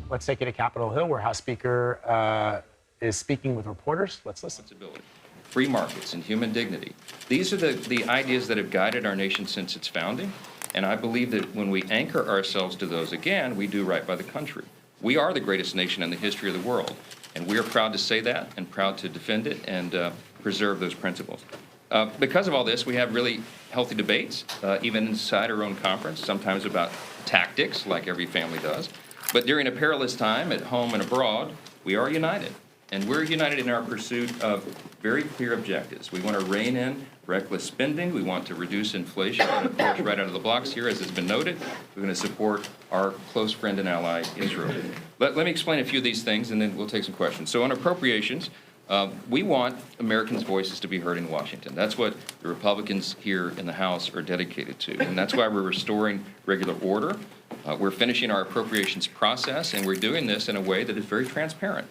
Let's take you to Capitol Hill, where House Speaker is speaking with reporters. Let's listen. Free markets and human dignity. These are the ideas that have guided our nation since its founding, and I believe that when we anchor ourselves to those again, we do right by the country. We are the greatest nation in the history of the world, and we are proud to say that and proud to defend it and preserve those principles. Because of all this, we have really healthy debates, even inside our own conference, sometimes about tactics, like every family does. But during a perilous time at home and abroad, we are united. And we're united in our pursuit of very clear objectives. We want to rein in reckless spending. We want to reduce inflation. And of course, right out of the blocks here, as has been noted, we're going to support our close friend and ally, Israel. Let me explain a few of these things, and then we'll take some questions. So on appropriations, we want Americans' voices to be heard in Washington. That's what the Republicans here in the House are dedicated to. And that's why we're restoring regular order. We're finishing our appropriations process, and we're doing this in a way that is very transparent.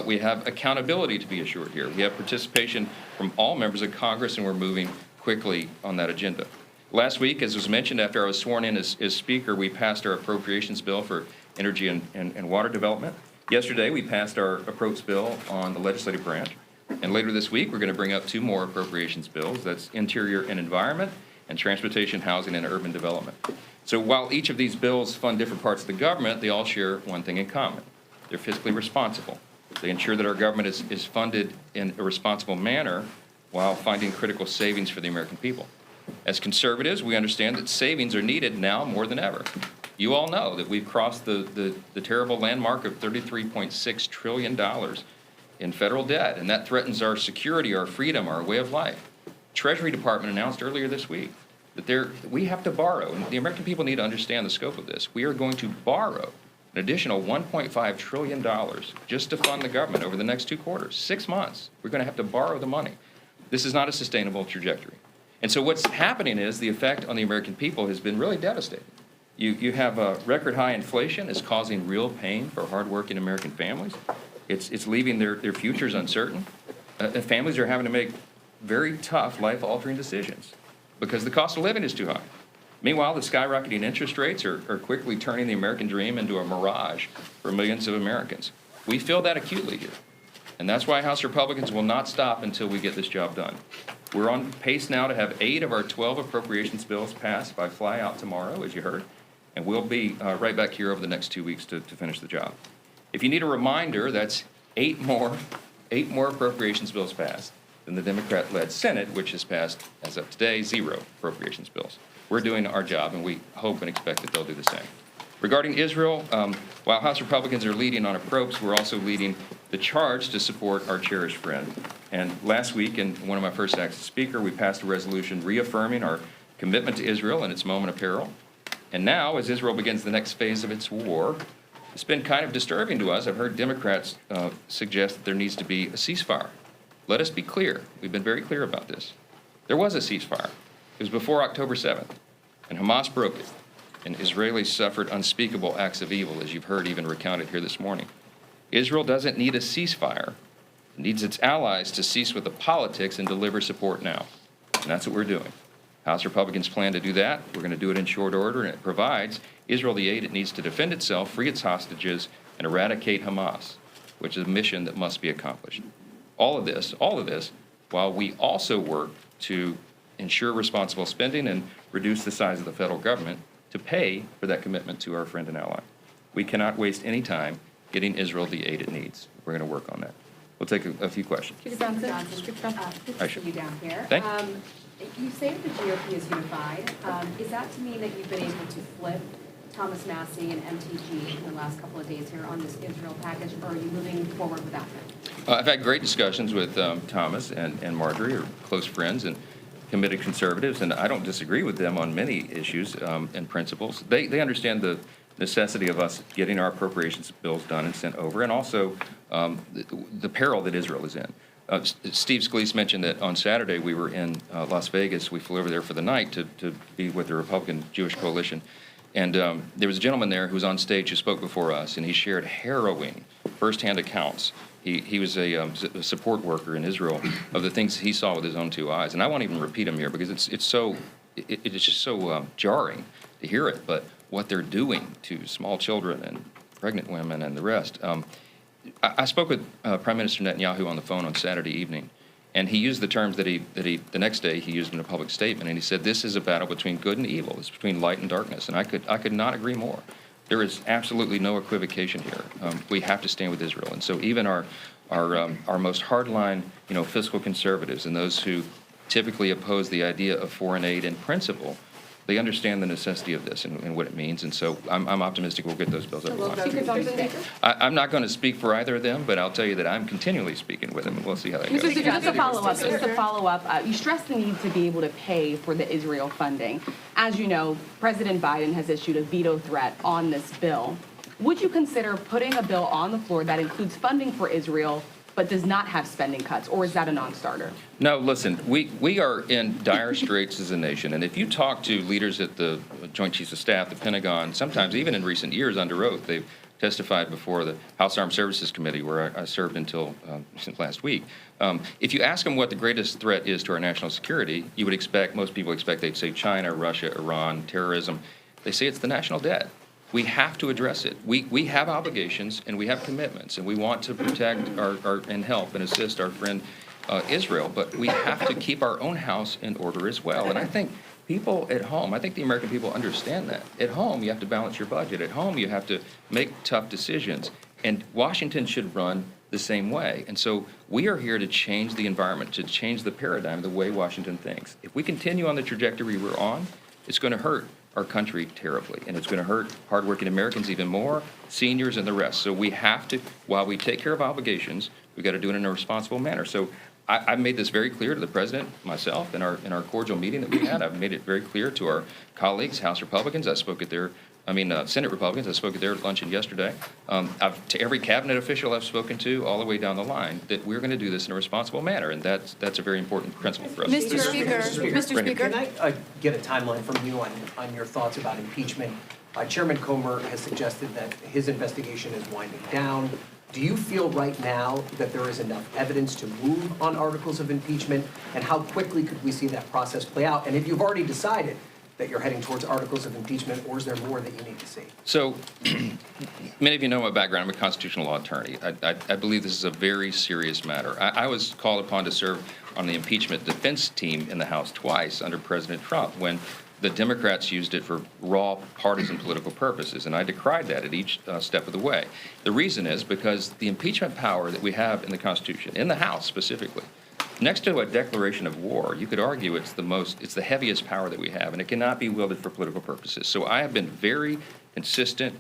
We have accountability to be assured here. We have participation from all members of Congress, and we're moving quickly on that agenda. Last week, as was mentioned, after I was sworn in as Speaker, we passed our appropriations bill for energy and water development. Yesterday, we passed our approach bill on the legislative branch. And later this week, we're going to bring up 2 more appropriations bills. That's Interior and Environment and Transportation, Housing, and Urban Development. So while each of these bills fund different parts of the government, they all share one thing in common. They're fiscally responsible. They ensure that our government is funded in a responsible manner while finding critical savings for the American people. As conservatives, we understand that savings are needed now more than ever. You all know that we've crossed the terrible landmark of $33.6 trillion in federal debt, and that threatens our security, our freedom, our way of life. Treasury Department announced earlier this week that we have to borrow, and the American people need to understand the scope of this. We are going to borrow an additional $1.5 trillion just to fund the government over the next 2 quarters, 6 months. We're going to have to borrow the money. This is not a sustainable trajectory. And so what's happening is the effect on the American people has been really devastating. You have a record high inflation. It's causing real pain for hardworking American families. It's leaving their futures uncertain. And families are having to make very tough, life-altering decisions because the cost of living is too high. Meanwhile, the skyrocketing interest rates are quickly turning the American dream into a mirage for millions of Americans. We feel that acutely here. And that's why House Republicans will not stop until we get this job done. We're on pace now to have 8 of our 12 appropriations bills passed by flyout tomorrow, as you heard. And we'll be right back here over the next 2 weeks to finish the job. If you need a reminder, that's 8 more appropriations bills passed than the Democrat-led Senate, which has passed, as of today, 0 appropriations bills. We're doing our job, and we hope and expect that they'll do the same. Regarding Israel, while House Republicans are leading on approps, we're also leading the charge to support our cherished friend. And last week, in one of my first acts as Speaker, we passed a resolution reaffirming our commitment to Israel in its moment of peril. And now, as Israel begins the next phase of its war, it's been kind of disturbing to us. I've heard Democrats suggest that there needs to be a ceasefire. Let us be clear. We've been very clear about this. There was a ceasefire. It was before October 7th, and Hamas broke it, and Israelis suffered unspeakable acts of evil, as you've heard even recounted here this morning. Israel doesn't need a ceasefire. It needs its allies to cease with the politics and deliver support now. And that's what we're doing. House Republicans plan to do that. We're going to do it in short order, and it provides Israel the aid it needs to defend itself, free its hostages, and eradicate Hamas, which is a mission that must be accomplished. All of this, while we also work to ensure responsible spending and reduce the size of the federal government to pay for that commitment to our friend and ally. We cannot waste any time getting Israel the aid it needs. We're going to work on that. We'll take a few questions. Good to see you down here. Thank you. You say that the GOP is unified. Is that to mean that you've been able to flip Thomas Massey and MTG in the last couple of days here on this Israel package, or are you moving forward without them? I've had great discussions with Thomas and Marjorie, are close friends and committed conservatives, and I don't disagree with them on many issues and principles. They understand the necessity of us getting our appropriations bills done and sent over, and also the peril that Israel is in. Steve Scalise mentioned that on Saturday we were in Las Vegas. We flew over there for the night to be with the Republican Jewish Coalition. And there was a gentleman there who was on stage who spoke before us, and he shared harrowing firsthand accounts. He was a support worker in Israel of the things he saw with his own 2 eyes. And I won't even repeat them here because it's just so jarring to hear it. But what they're doing to small children and pregnant women and the rest. I spoke with Prime Minister Netanyahu on the phone on Saturday evening, and he used the terms that he the next day he used in a public statement, and he said this is a battle between good and evil. It's between light and darkness, and I could not agree more. There is absolutely no equivocation here. We have to stand with Israel, and so even our most hardline, fiscal conservatives and those who typically oppose the idea of foreign aid in principle, they understand the necessity of this and what it means, and so I'm optimistic we'll get those bills over the line. I'm not going to speak for either of them, but I'll tell you that I'm continually speaking with them, and we'll see how that goes. Just a follow-up. You stress the need to be able to pay for the Israel funding. As you know, President Biden has issued a veto threat on this bill. Would you consider putting a bill on the floor that includes funding for Israel but does not have spending cuts, or is that a non-starter? No, listen, we are in dire straits as a nation, and if you talk to leaders at the Joint Chiefs of Staff, the Pentagon, sometimes even in recent years under oath, they've testified before the House Armed Services Committee, where I served until last week. If you ask them what the greatest threat is to our national security, you would expect, most people expect they'd say China, Russia, Iran, terrorism. They say it's the national debt. We have to address it. We have obligations and we have commitments, and we want to protect and help and assist our friend Israel, but we have to keep our own house in order as well. And I think people at home, I think the American people understand that. At home, you have to balance your budget. At home, you have to make tough decisions. And Washington should run the same way. And so we are here to change the environment, to change the paradigm, the way Washington thinks. If we continue on the trajectory we're on, it's going to hurt our country terribly, and it's going to hurt hardworking Americans even more, seniors and the rest. So we have to, while we take care of obligations, we've got to do it in a responsible manner. So I've made this very clear to the President, myself, in our cordial meeting that we had. I've made it very clear to our colleagues, House Republicans. Senate Republicans. I spoke at their luncheon yesterday. To every cabinet official I've spoken to, all the way down the line, that we're going to do this in a responsible manner, and that's a very important principle for us. Mr. Speaker, can I get a timeline from you on your thoughts about impeachment? Chairman Comer has suggested that his investigation is winding down. Do you feel right now that there is enough evidence to move on articles of impeachment, and how quickly could we see that process play out? And if you've already decided that you're heading towards articles of impeachment, or is there more that you need to see? So, many of you know my background. I'm a constitutional law attorney. I believe this is a very serious matter. I was called upon to serve on the impeachment defense team in the House twice under President Trump when the Democrats used it for raw partisan political purposes, and I decried that at each step of the way. The reason is because the impeachment power that we have in the Constitution, in the House specifically, next to a declaration of war, you could argue it's the heaviest power that we have, and it cannot be wielded for political purposes. So I have been very consistent,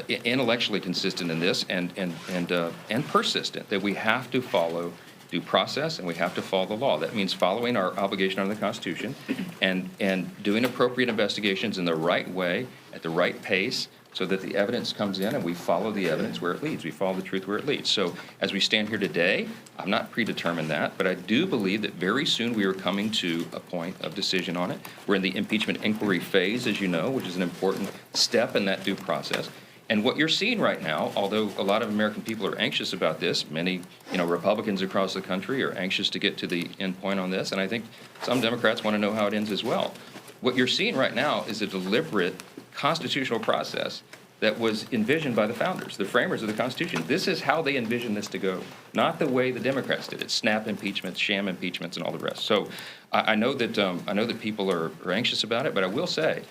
intellectually consistent in this, and persistent that we have to follow due process and we have to follow the law. That means following our obligation under the Constitution and doing appropriate investigations in the right way, at the right pace, so that the evidence comes in and we follow the evidence where it leads. We follow the truth where it leads. So as we stand here today, I'm not predetermined that, but I do believe that very soon we are coming to a point of decision on it. We're in the impeachment inquiry phase, as you know, which is an important step in that due process. And what you're seeing right now, although a lot of American people are anxious about this, many Republicans across the country are anxious to get to the end point on this, and I think some Democrats want to know how it ends as well. What you're seeing right now is a deliberate constitutional process that was envisioned by the founders, the framers of the Constitution. This is how they envisioned this to go, not the way the Democrats did it: snap impeachments, sham impeachments, and all the rest. So I know that people are anxious about it, but I will say,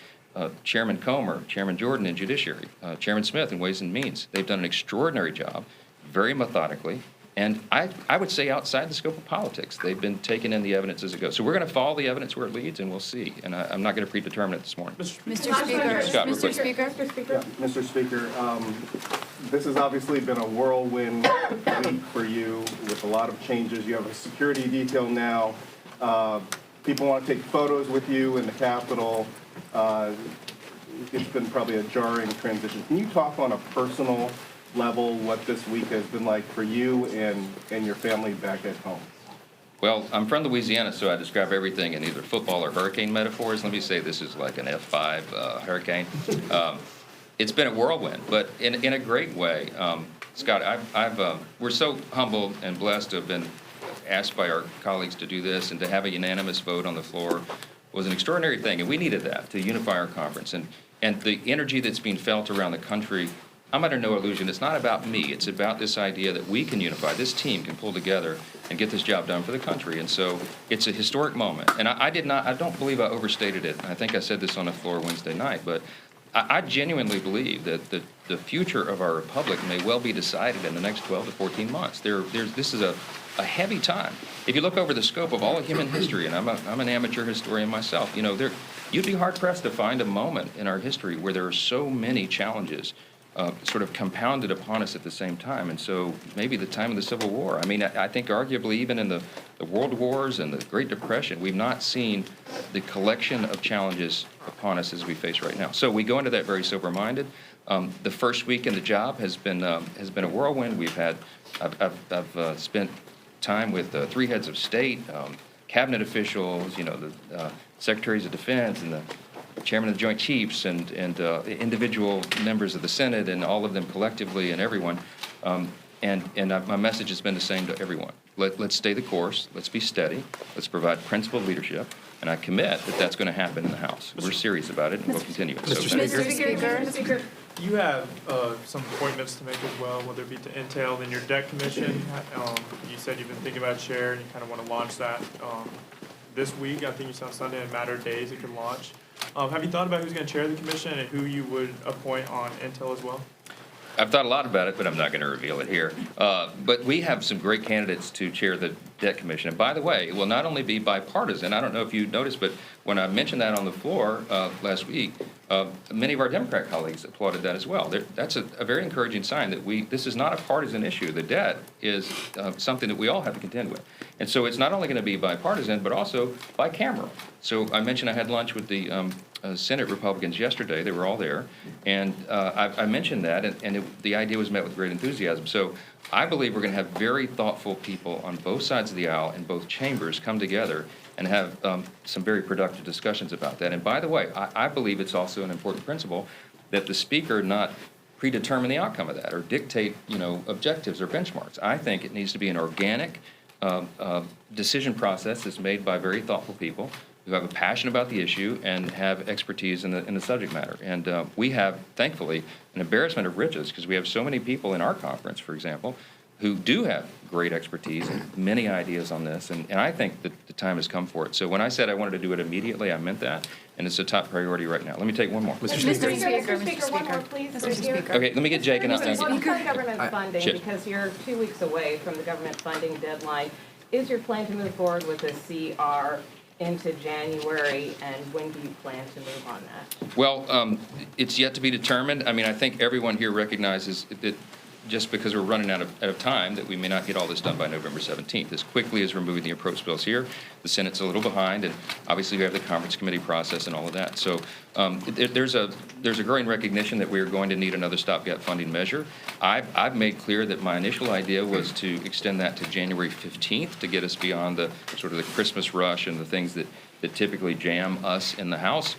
Chairman Comer, Chairman Jordan in Judiciary, Chairman Smith in Ways and Means, they've done an extraordinary job, very methodically, and I would say outside the scope of politics. They've been taking in the evidence as it goes. So we're going to follow the evidence where it leads, and we'll see. And I'm not going to predetermine it this morning. Mr. Speaker, Scott, real quick. Mr. Speaker, this has obviously been a whirlwind week for you with a lot of changes. You have a security detail now. People want to take photos with you in the Capitol. It's been probably a jarring transition. Can you talk on a personal level what this week has been like for you and your family back at home? Well, I'm from Louisiana, so I describe everything in either football or hurricane metaphors. Let me say this is like an F5 hurricane. It's been a whirlwind, but in a great way. Scott, we're so humbled and blessed to have been asked by our colleagues to do this, and to have a unanimous vote on the floor was an extraordinary thing, and we needed that to unify our conference. And the energy that's being felt around the country I'm under no illusion. It's not about me. It's about this idea that we can unify, this team can pull together and get this job done for the country. And so it's a historic moment. And I don't believe I overstated it. I think I said this on the floor Wednesday night, but I genuinely believe that the future of our republic may well be decided in the next 12 to 14 months. This is a heavy time. If you look over the scope of all of human history, and I'm an amateur historian myself, you'd be hard-pressed to find a moment in our history where there are so many challenges sort of compounded upon us at the same time. And so maybe the time of the Civil War. I mean, I think arguably even in the World Wars and the Great Depression, we've not seen the collection of challenges upon us as we face right now. So we go into that very sober-minded. The first week in the job has been a whirlwind. I've spent time with 3 heads of state, cabinet officials, the secretaries of defense and the chairman of the Joint Chiefs and individual members of the Senate and all of them collectively and everyone. My message has been the same to everyone. Let's stay the course. Let's be steady. Let's provide principled leadership. And I commit that that's going to happen in the House. We're serious about it, and we'll continue it. Mr. Speaker. You have some appointments to make as well, whether it be to entail in your debt commission. You said you've been thinking about chair, and you kind of want to launch that this week. I think you said on Sunday, in a matter of days it could launch. Have you thought about who's going to chair the commission and who you would appoint on intel as well? I've thought a lot about it, but I'm not going to reveal it here. But we have some great candidates to chair the Debt Commission. And by the way, it will not only be bipartisan. I don't know if you noticed, but when I mentioned that on the floor last week, many of our Democrat colleagues applauded that as well. That's a very encouraging sign that this is not a partisan issue. The debt is something that we all have to contend with. And so it's not only going to be bipartisan, but also bicameral. So I mentioned I had lunch with the Senate Republicans yesterday. They were all there. And I mentioned that, and the idea was met with great enthusiasm. So I believe we're going to have very thoughtful people on both sides of the aisle in both chambers come together and have some very productive discussions about that. And by the way, I believe it's also an important principle that the Speaker not predetermine the outcome of that or dictate, objectives or benchmarks. I think it needs to be an organic decision process that's made by very thoughtful people who have a passion about the issue and have expertise in the subject matter. And we have, thankfully, an embarrassment of riches because we have so many people in our conference, for example, who do have great expertise and many ideas on this. And I think that the time has come for it. So when I said I wanted to do it immediately, I meant that. And it's a top priority right now. Let me take one more. Mr. Speaker. Mr. Speaker, one more, please. Mr. Speaker. Okay, let me get Jake and I'll On government funding, Sure. because you're 2 weeks away from the government funding deadline, is your plan to move forward with a CR into January, and when do you plan to move on that? Well, it's yet to be determined. I mean, I think everyone here recognizes that just because we're running out of time, that we may not get all this done by November 17th. As quickly as we're moving the approach bills here, the Senate's a little behind, and obviously we have the conference committee process and all of that. So there's a growing recognition that we are going to need another stopgap funding measure. I've made clear that my initial idea was to extend that to January 15th to get us beyond the sort of the Christmas rush and the things that typically jam us in the House.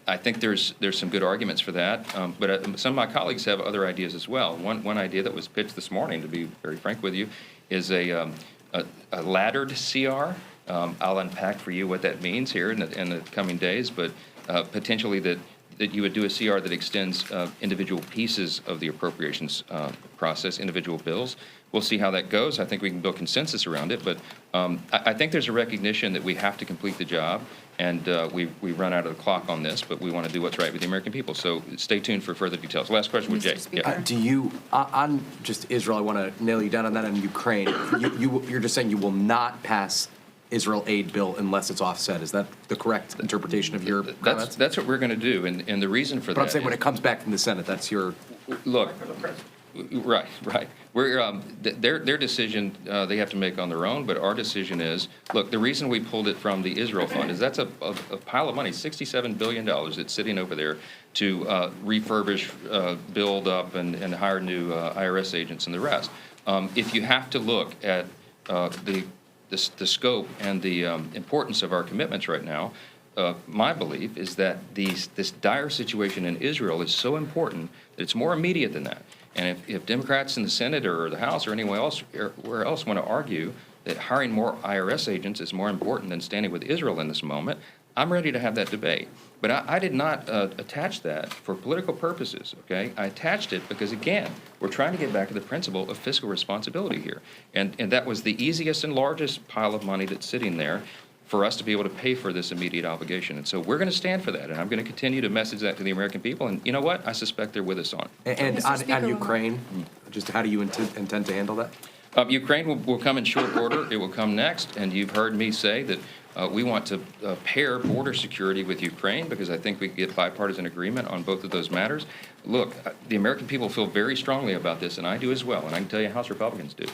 I think there's some good arguments for that, but some of my colleagues have other ideas as well. One idea that was pitched this morning, to be very frank with you, is a laddered CR. I'll unpack for you what that means here in the coming days, but potentially that you would do a CR that extends individual pieces of the appropriations process, individual bills. We'll see how that goes. I think we can build consensus around it, but I think there's a recognition that we have to complete the job, and we run out of the clock on this, but we want to do what's right with the American people. So stay tuned for further details. Last question with Jay. Yeah. Do you, on just Israel, I want to nail you down on that, on Ukraine. You're just saying you will not pass Israel aid bill unless it's offset. Is that the correct interpretation of your comments? That's what we're going to do, and the reason for that. But I'm saying when it comes back from the Senate, that's your... Look, right. We're their decision they have to make on their own, but our decision is, look, the reason we pulled it from the Israel fund is that's a pile of money, $67 billion that's sitting over there to refurbish, build up, and hire new IRS agents and the rest. If you have to look at the scope and the importance of our commitments right now, my belief is that this dire situation in Israel is so important that it's more immediate than that. And if Democrats in the Senate or the House or anywhere else want to argue that hiring more IRS agents is more important than standing with Israel in this moment, I'm ready to have that debate. But I did not attach that for political purposes, okay? I attached it because, again, we're trying to get back to the principle of fiscal responsibility here. And that was the easiest and largest pile of money that's sitting there for us to be able to pay for this immediate obligation. And so we're going to stand for that, and I'm going to continue to message that to the American people. And you know what? I suspect they're with us on it. And on Ukraine, just how do you intend to handle that? Ukraine will come in short order. It will come next. And you've heard me say that we want to pair border security with Ukraine because I think we can get bipartisan agreement on both of those matters. Look, the American people feel very strongly about this, and I do as well. And I can tell you House Republicans do.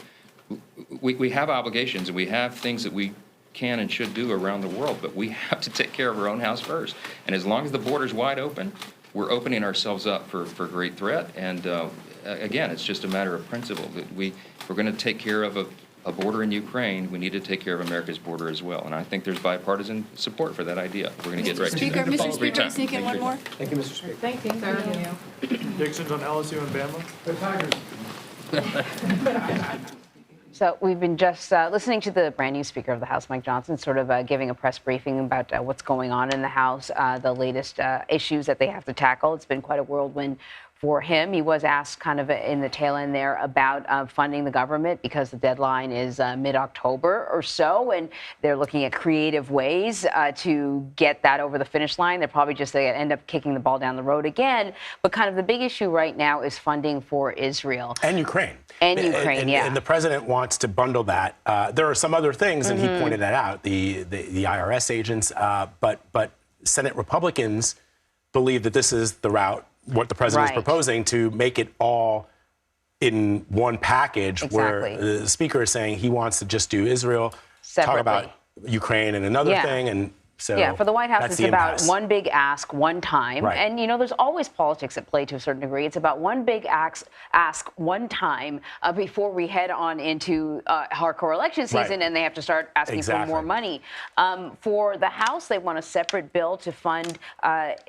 We have obligations, and we have things that we can and should do around the world, but we have to take care of our own house first. And as long as the border's wide open, we're opening ourselves up for great threat. And again, it's just a matter of principle that we're going to take care of a border in Ukraine. We need to take care of America's border as well. And I think there's bipartisan support for that idea. We're going to get right to it. Mr. Speaker, sneak in one more. Thank you, Mr. Speaker. Thank you, sir. Predictions on LSU and Bama? So we've been just listening to the brand new Speaker of the House, Mike Johnson, sort of giving a press briefing about what's going on in the House, the latest issues that they have to tackle. It's been quite a whirlwind for him. He was asked kind of in the tail end there about funding the government because the deadline is mid-October or so, and they're looking at creative ways to get that over the finish line. They're probably just they end up kicking the ball down the road again. But kind of the big issue right now is funding for Israel. And Ukraine. And Ukraine, yeah. And the president wants to bundle that. There are some other things, and he pointed that out, the IRS agents, but Senate Republicans believe that this is the route, what the president is proposing, to make it all in one package, where the speaker is saying he wants to just do Israel, separately. talk about Ukraine and another thing, and so for the White House, that's it's the about impasse. one big ask, one time. Right. And, you know, there's always politics at play to a certain degree. It's about one big ask one time before we head on into hardcore election season, and they have to start asking for more money. For the House, they want a separate bill to fund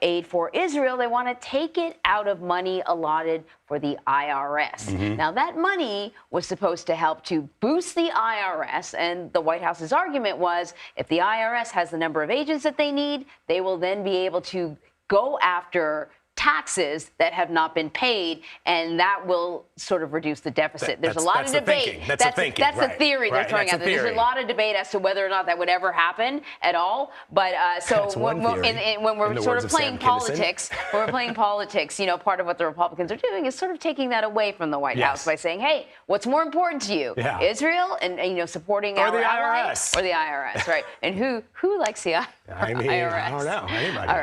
aid for Israel. They want to take it out of money allotted for the IRS. Now, that money was supposed to help to boost the IRS, and the White House's argument was if the IRS has the number of agents that they need, they will then be able to go after taxes that have not been paid, and that will sort of reduce the deficit. There's a lot of debate. That's the theory they're throwing out there. There's a lot of debate as to whether or not that would ever happen at all. But so when we're sort of playing politics, you know, part of what the Republicans are doing is sort of taking that away from the White House by saying, hey, what's more important to you? Israel and you know, supporting our ally, or the IRS, right? And who likes the IRS? I mean, I don't know. Anybody. All right.